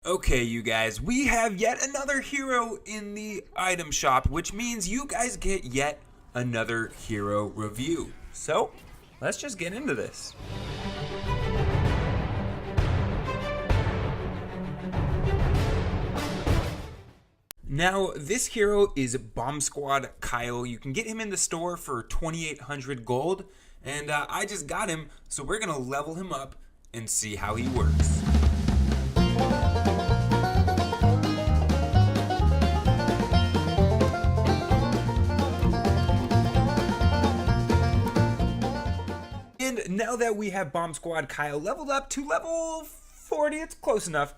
Okay, you guys, we have yet another hero in the item shop, which means you guys get yet another hero review. So, let's just get into this. Now, this hero is BOMBSQUAD KLYE. You can get him in the store for 2,800 gold, and I just got him, so we're gonna level him up and see how he works. And now that we have BOMBSQUAD KLYE leveled up to level 40, it's close enough.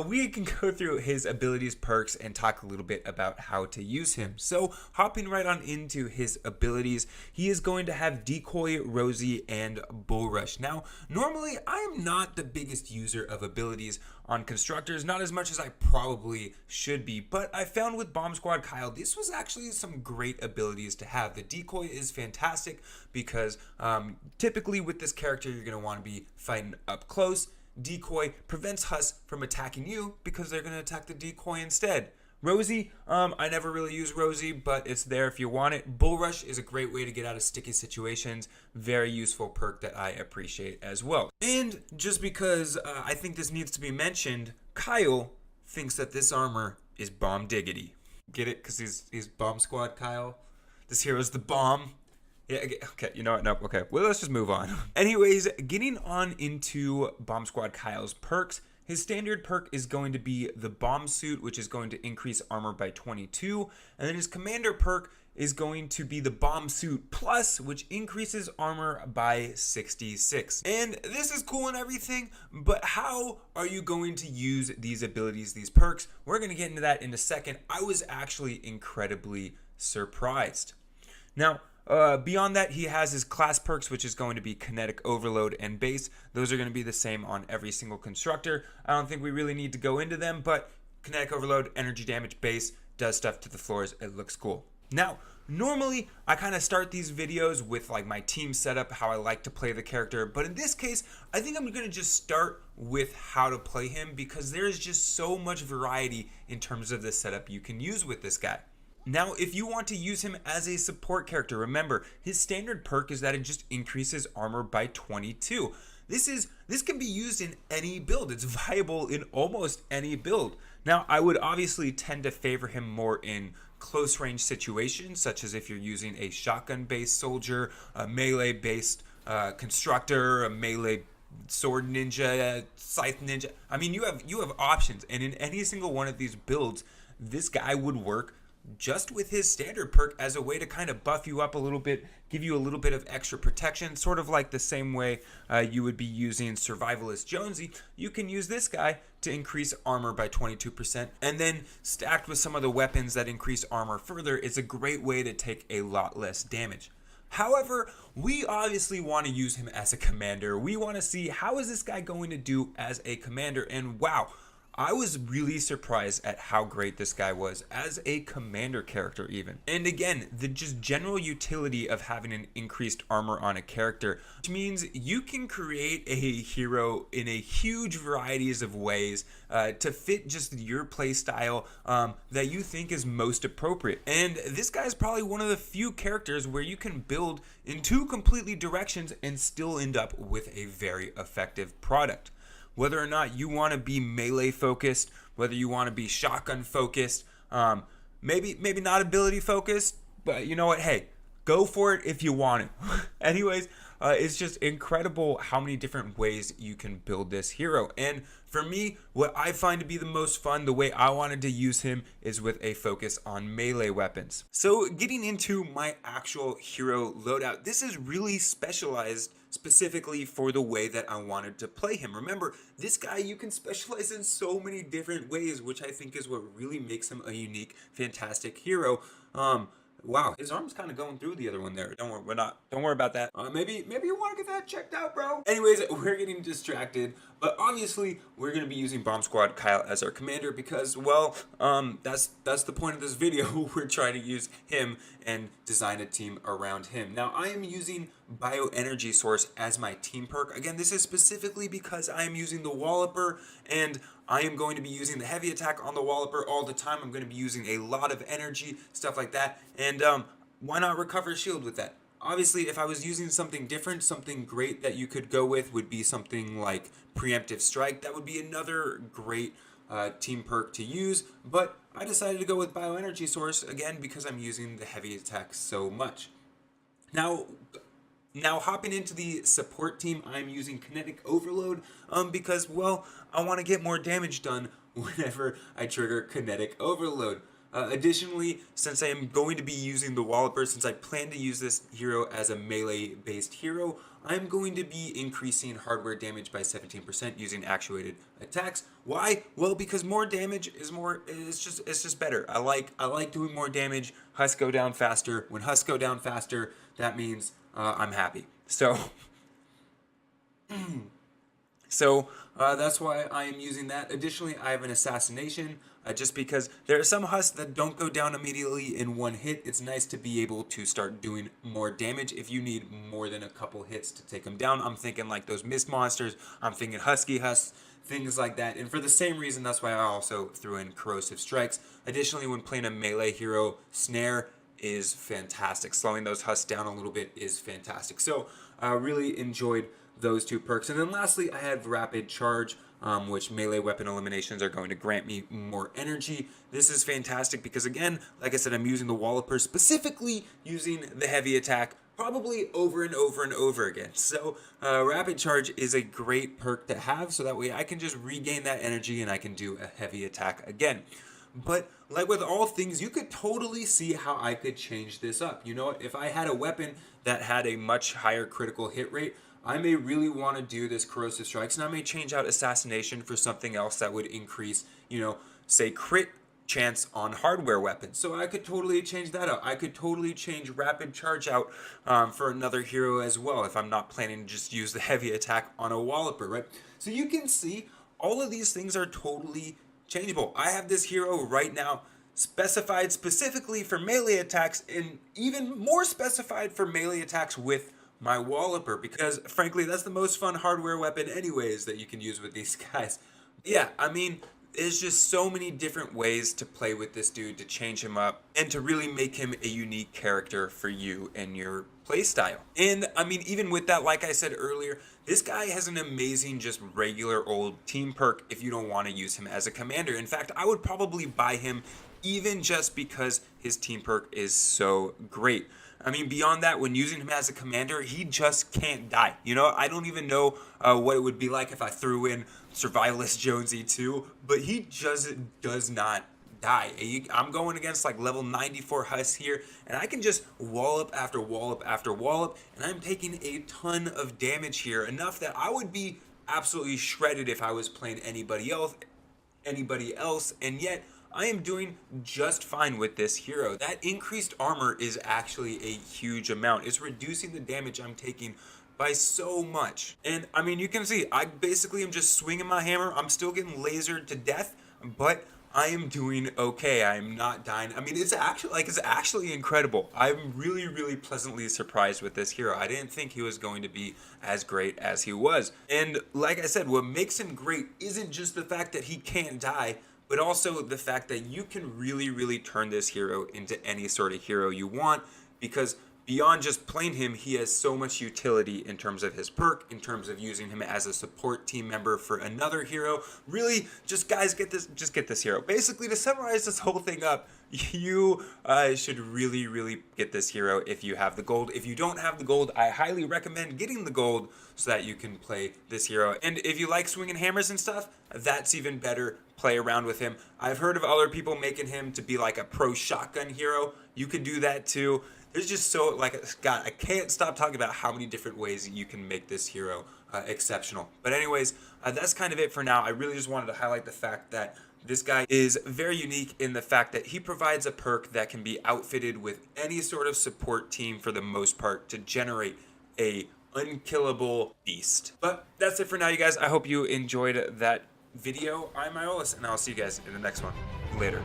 We can go through his abilities, perks, and talk a little bit about how to use him. So, hopping right on into his abilities, he is going to have Decoy, Rosie, and Bull Rush. Now, normally, I am not the biggest user of abilities on constructors, not as much as I probably should be, but I found with BOMBSQUAD KLYE, this was actually some great abilities to have. The Decoy is fantastic because typically with this character, you're going to want to be fighting up close. Decoy prevents Hus from attacking you because they're going to attack the decoy instead. Rosie, I never really use Rosie, but it's there if you want it. Bull Rush is a great way to get out of sticky situations. Very useful perk that I appreciate as well. And just because I think this needs to be mentioned, Kyle thinks that this armor is bomb diggity. Get it? Because he's BOMBSQUAD Kyle. This hero's the bomb. Yeah, okay, you know what? Nope, okay. Well, let's just move on. Anyways, getting on into BOMBSQUAD Kyle's perks, his standard perk is going to be the bomb suit, which is going to increase armor by 22. And then his commander perk is going to be the bomb suit plus, which increases armor by 66. And this is cool and everything, but how are you going to use these abilities, these perks? We're going to get into that in a second. I was actually incredibly surprised. Now, beyond that, he has his class perks, which is going to be Kinetic Overload and Base. Those are going to be the same on every single constructor. I don't think we really need to go into them, but Kinetic Overload, Energy Damage, Base, does stuff to the floors. It looks cool. Now, normally, I kind of start these videos with like my team setup, how I like to play the character. But in this case, I think I'm going to just start with how to play him because there's just so much variety in terms of the setup you can use with this guy. Now, if you want to use him as a support character, remember, his standard perk is that it just increases armor by 22. This can be used in any build. It's viable in almost any build. Now, I would obviously tend to favor him more in close range situations, such as if you're using a shotgun-based soldier, a melee-based constructor, a melee sword ninja, scythe ninja. I mean, you have options, and in any single one of these builds, this guy would work just with his standard perk as a way to kind of buff you up a little bit, give you a little bit of extra protection, sort of like the same way you would be using Survivalist Jonesy. You can use this guy to increase armor by 22%, and then stacked with some of the weapons that increase armor further, it's a great way to take a lot less damage. However, we obviously want to use him as a commander. We want to see how is this guy going to do as a commander, and wow, I was really surprised at how great this guy was as a commander character even. And again, the just general utility of having an increased armor on a character, which means you can create a hero in a huge varieties of ways to fit just your play style that you think is most appropriate. And this guy is probably one of the few characters where you can build in two completely directions and still end up with a very effective product. Whether or not you want to be melee focused, whether you want to be shotgun focused, maybe not ability focused, but you know what? Hey, go for it if you want it. Anyways, it's just incredible how many different ways you can build this hero. And for me, what I find to be the most fun, the way I wanted to use him is with a focus on melee weapons. So getting into my actual hero loadout, this is really specialized specifically for the way that I wanted to play him. Remember, this guy, you can specialize in so many different ways, which I think is what really makes him a unique, fantastic hero. Wow, his arm's kind of going through the other one there. Don't worry about that. Maybe you want to get that checked out, bro. Anyways, we're getting distracted, but obviously we're going to be using BOMBSQUAD Kyle as our commander because, well, that's the point of this video. We're trying to use him and design a team around him. Now, I am using bioenergy source as my team perk. Again, this is specifically because I am using the Walloper, and I am going to be using the heavy attack on the Walloper all the time. I'm going to be using a lot of energy, stuff like that, and why not recover shield with that? Obviously, if I was using something different, something great that you could go with would be something like Preemptive Strike. That would be another great team perk to use, but I decided to go with Bioenergy Source, again, because I'm using the heavy attack so much. Now hopping into the support team, I'm using Kinetic Overload, because, well, I want to get more damage done whenever I trigger Kinetic Overload. Additionally, since I am going to be using the Walloper, since I plan to use this hero as a melee-based hero, I'm going to be increasing hardware damage by 17% using actuated attacks. Why? Well, because more damage is more. It's just better. I like doing more damage. Husks go down faster. When husks go down faster, that means I'm happy. So. That's why I am using that. Additionally, I have an assassination, just because there are some husks that don't go down immediately in one hit. It's nice to be able to start doing more damage if you need more than a couple hits to take them down. I'm thinking like those mist monsters. I'm thinking husky husks, things like that. And for the same reason, that's why I also threw in corrosive strikes. Additionally, when playing a melee hero, snare is fantastic. Slowing those husks down a little bit is fantastic. So I really enjoyed those two perks. And then lastly, I have Rapid Charge, which melee weapon eliminations are going to grant me more energy. This is fantastic because, again, like I said, I'm using the Walloper, specifically using the heavy attack, probably over and over and over again. So Rapid Charge is a great perk to have, so that way I can just regain that energy and I can do a heavy attack again. But like with all things, you could totally see how I could change this up. You know what? If I had a weapon that had a much higher critical hit rate, I may really want to do this corrosive strikes, and I may change out assassination for something else that would increase, say crit chance on hardware weapons. So I could totally change that out. I could totally change rapid charge out for another hero as well if I'm not planning to just use the heavy attack on a Walloper, right? So you can see all of these things are totally changeable. I have this hero right now specified specifically for melee attacks, and even more specified for melee attacks with my Walloper, because frankly that's the most fun hardware weapon anyways that you can use with these guys. Yeah, I mean, there's just so many different ways to play with this dude, to change him up and to really make him a unique character for you and your playstyle. And I mean, even with that, like I said earlier, this guy has an amazing just regular old team perk if you don't want to use him as a commander. In fact, I would probably buy him even just because his team perk is so great. I mean, beyond that, when using him as a commander, he just can't die. I don't even know what it would be like if I threw in Survivalist Jonesy too, but he just does not die. I'm going against like level 94 husks here, and I can just wallop after wallop after wallop, and I'm taking a ton of damage here, enough that I would be absolutely shredded if I was playing anybody else, and yet I am doing just fine with this hero. That increased armor is actually a huge amount. It's reducing the damage I'm taking by so much. And I mean, you can see, I basically am just swinging my hammer. I'm still getting lasered to death, but I am doing okay. I'm not dying. I mean, it's actually incredible. I'm really, really pleasantly surprised with this hero. I didn't think he was going to be as great as he was. And like I said, what makes him great isn't just the fact that he can't die, but also the fact that you can really, really turn this hero into any sort of hero you want, because beyond just playing him, he has so much utility in terms of his perk, in terms of using him as a support team member for another hero. Really, just guys, get this hero. Basically, to summarize this whole thing up, you should really, really get this hero if you have the gold. If you don't have the gold, I highly recommend getting the gold so that you can play this hero. And if you like swinging hammers and stuff, that's even better. Play around with him. I've heard of other people making him to be like a pro shotgun hero. You could do that too. There's just God, I can't stop talking about how many different ways you can make this hero exceptional. But anyways, that's kind of it for now. I really just wanted to highlight the fact that this guy is very unique in the fact that he provides a perk that can be outfitted with any sort of support team for the most part to generate a unkillable beast. But that's it for now, you guys. I hope you enjoyed that video. I'm Iolaus, and I'll see you guys in the next one. Later.